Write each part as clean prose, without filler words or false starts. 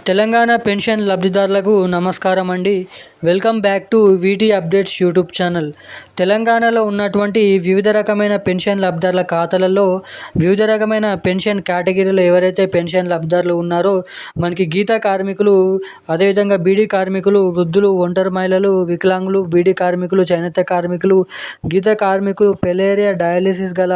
Telangana pension లబ్ధిదారులకు నమస్కారం అండి. Welcome back to వీటీ updates YouTube channel. తెలంగాణలో ఉన్నటువంటి వివిధ రకమైన పెన్షన్ లబ్ధిదారుల ఖాతాలలో వివిధ రకమైన పెన్షన్ కేటగిరీలో ఎవరైతే పెన్షన్ లబ్ధిదారులు ఉన్నారో మనకి గీత కార్మికులు, అదేవిధంగా బీడీ కార్మికులు, వృద్ధులు, ఒంటరి మహిళలు, వికలాంగులు, బీడీ కార్మికులు, చేనేత కార్మికులు, గీత కార్మికులు, పెలేరియా, డయాలిసిస్ గల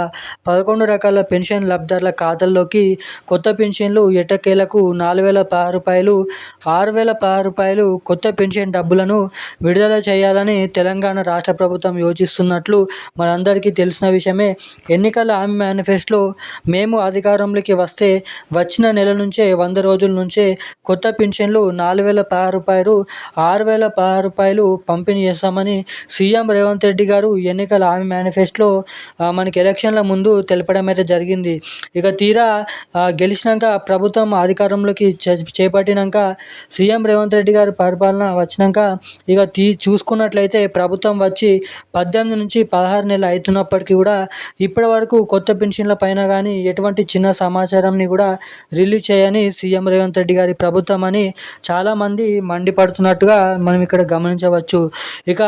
11 రకాల పెన్షన్ లబ్ధిదారుల ఖాతాల్లోకి కొత్త పెన్షన్లు ఎట్టకేలకు 4,016 రూపాయలు, 6,016 రూపాయలు కొత్త పెన్షన్ డబ్బులను విడుదల చేయాలని తెలంగాణ రాష్ట్ర ప్రభుత్వం యోచిస్తున్నట్లు మనందరికీ తెలిసిన విషయమే. ఎన్నికల హామీ మేనిఫెస్టోలో మేము అధికారంలోకి వస్తే వచ్చిన నెల నుంచే 100 రోజుల నుంచే కొత్త పెన్షన్లు 4,016 రూపాయలు, 6,016 రూపాయలు పంపిణీ చేస్తామని సీఎం రేవంత్ రెడ్డి గారు ఎన్నికల హామీ మేనిఫెస్టోలో మనకి ఎలక్షన్ల ముందు తెలపడం అయితే జరిగింది. ఇక తీరా గెలిచినాక ప్రభుత్వం అధికారంలోకి చేపట్టినాక సీఎం రేవంత్ రెడ్డి గారి పరిపాలన వచ్చినాక ఇక చూసుకున్నట్లయితే ప్రభుత్వం వచ్చి 18 నుంచి 16 నెలలు అవుతున్నప్పటికీ కూడా ఇప్పటి వరకు కొత్త పెన్షన్ల పైన కానీ ఎటువంటి చిన్న సమాచారంని కూడా రిలీజ్ చేయని సీఎం రేవంత్ రెడ్డి గారి ప్రభుత్వం అని చాలామంది మండిపడుతున్నట్టుగా మనం ఇక్కడ గమనించవచ్చు. ఇక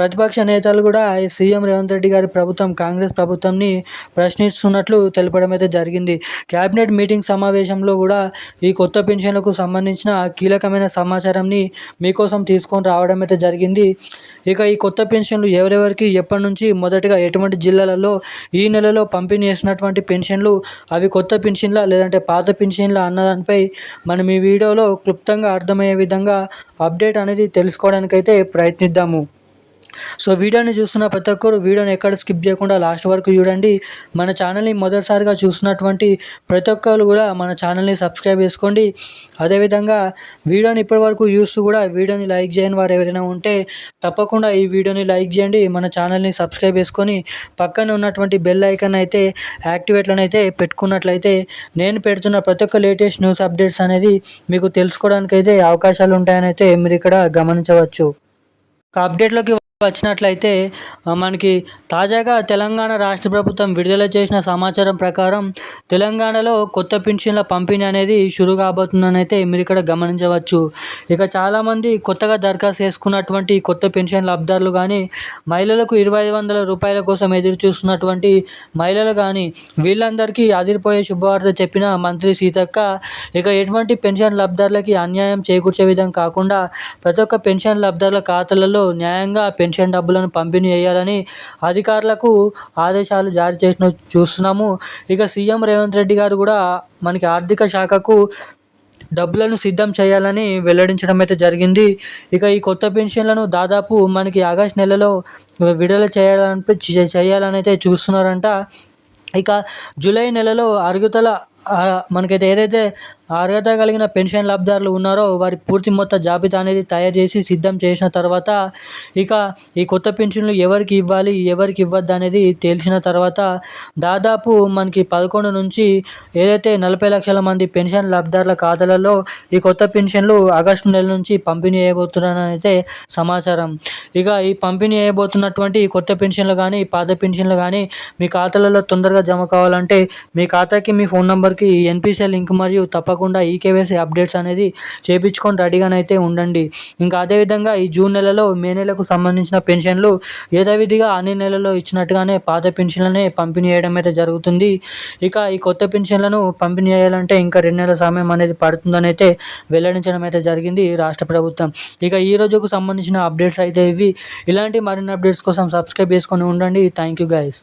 ప్రతిపక్ష నేతలు కూడా సీఎం రేవంత్ రెడ్డి గారి ప్రభుత్వం కాంగ్రెస్ ప్రభుత్వంని ప్రశ్నిస్తున్నట్లు తెలపడం అయితే జరిగింది. క్యాబినెట్ మీటింగ్ సమావేశంలో కూడా ఈ కొత్త పెన్షన్లకు సంబంధించిన కీలకమైన సమాచారాన్ని మీకోసం తీసుకొని రావడం అయితే జరిగింది. ఇక ఈ కొత్త పెన్షన్లు ఎవరెవరికి ఎప్పటి నుంచి మొదటగా ఎటువంటి జిల్లాలలో ఈ నెలలో పంపిణీ చేసినటువంటి పెన్షన్లు అవి కొత్త పెన్షన్లా లేదంటే పాత పెన్షన్లా అన్నదానిపై మనం ఈ వీడియోలో క్లుప్తంగా అర్థమయ్యే విధంగా అప్డేట్ అనేది తెలుసుకోవడానికైతే ప్రయత్నిద్దాము. సో వీడియోని చూస్తున్న ప్రతి ఒక్కరు వీడియోని ఎక్కడ స్కిప్ చేయకుండా లాస్ట్ వరకు చూడండి. మన ఛానల్ని మొదటిసారిగా చూస్తున్నటువంటి ప్రతి ఒక్కరు కూడా మన ఛానల్ని సబ్స్క్రైబ్ చేసుకోండి. అదేవిధంగా వీడియోని ఇప్పటివరకు చూస్తూ కూడా వీడియోని లైక్ చేయని వారు ఎవరైనా ఉంటే తప్పకుండా ఈ వీడియోని లైక్ చేయండి. మన ఛానల్ని సబ్స్క్రైబ్ చేసుకొని పక్కన ఉన్నటువంటి బెల్ ఐకాన్ అయితే యాక్టివేట్లను అయితే పెట్టుకున్నట్లయితే నేను పెడుతున్న ప్రతి ఒక్క లేటెస్ట్ న్యూస్ అప్డేట్స్ అనేది మీకు తెలుసుకోవడానికి అయితే అవకాశాలు ఉంటాయని అయితే మీరు ఇక్కడ గమనించవచ్చు. అప్డేట్లోకి వచ్చినట్లయితే మనకి తాజాగా తెలంగాణ రాష్ట్ర ప్రభుత్వం విడుదల చేసిన సమాచారం ప్రకారం తెలంగాణలో కొత్త పెన్షన్ల పంపిణీ అనేది షురు కాబోతుందని అయితే మీరు ఇక్కడ గమనించవచ్చు. ఇక చాలామంది కొత్తగా దరఖాస్తు చేసుకున్నటువంటి కొత్త పెన్షన్ లబ్ధిదారులు కానీ, మహిళలకు 2,500 రూపాయల కోసం ఎదురు చూస్తున్నటువంటి మహిళలు కానీ వీళ్ళందరికీ అదిరిపోయే శుభవార్త చెప్పిన మంత్రి సీతక్క ఇక ఎటువంటి పెన్షన్ లబ్ధిదారులకి అన్యాయం చేకూర్చే విధంగా కాకుండా ప్రతి ఒక్క పెన్షన్ లబ్ధిదారుల ఖాతాలలో న్యాయంగా పెన్షన్ డబ్బులను పంపిణీ చేయాలని అధికారులకు ఆదేశాలు జారీ చేసిన చూస్తున్నాము. ఇక సీఎం రేవంత్ రెడ్డి గారు కూడా మనకి ఆర్థిక శాఖకు డబ్బులను సిద్ధం చేయాలని వెల్లడించడం అయితే జరిగింది. ఇక ఈ కొత్త పెన్షన్లను దాదాపు మనకి ఆగస్టు నెలలో విడుదల చేయాలని అయితే చూస్తున్నారంట. ఇక జూలై నెలలో మనకైతే ఏదైతే అర్హత కలిగిన పెన్షన్ లబ్ధిదారులు ఉన్నారో వారి పూర్తి మొత్తం జాబితా అనేది తయారు చేసి సిద్ధం చేసిన తర్వాత ఇక ఈ కొత్త పెన్షన్లు ఎవరికి ఇవ్వాలి ఎవరికి ఇవ్వద్దు అనేది తెలిసిన తర్వాత దాదాపు మనకి 11 నుంచి ఏదైతే 40 లక్షల మంది పెన్షన్ లబ్ధిదారుల ఖాతాలలో ఈ కొత్త పెన్షన్లు ఆగస్టు నెల నుంచి పంపిణీ చేయబోతున్నారని అయితే సమాచారం. ఇక ఈ పంపిణీ చేయబోతున్నటువంటి కొత్త పెన్షన్లు కానీ పాత పెన్షన్లు కానీ మీ ఖాతాలలో తొందరగా జమ కావాలంటే మీ ఖాతాకి మీ ఫోన్ నెంబర్కి ఎన్పిసిఐ లింక్ మరియు తప్పకుండా ఈకేవైసీ అప్డేట్స్ అనేది చేయించుకొని రెడీగానైతే ఉండండి. ఇంకా అదేవిధంగా ఈ జూన్ నెలలో మే నెలకు సంబంధించిన పెన్షన్లు యథావిధిగా అన్ని నెలలో ఇచ్చినట్టుగానే పాత పెన్షన్లనే పంపిణీ చేయడం అయితే జరుగుతుంది. ఇక ఈ కొత్త పెన్షన్లను పంపిణీ చేయాలంటే ఇంకా 2 నెలల సమయం అనేది పడుతుందని అయితే వెల్లడించడం అయితే జరిగింది రాష్ట్ర ప్రభుత్వం. ఇక ఈ రోజుకు సంబంధించిన అప్డేట్స్ అయితే ఇవి. ఇలాంటి మరిన్ని అప్డేట్స్ కోసం సబ్స్క్రైబ్ చేసుకొని ఉండండి. Thank you guys.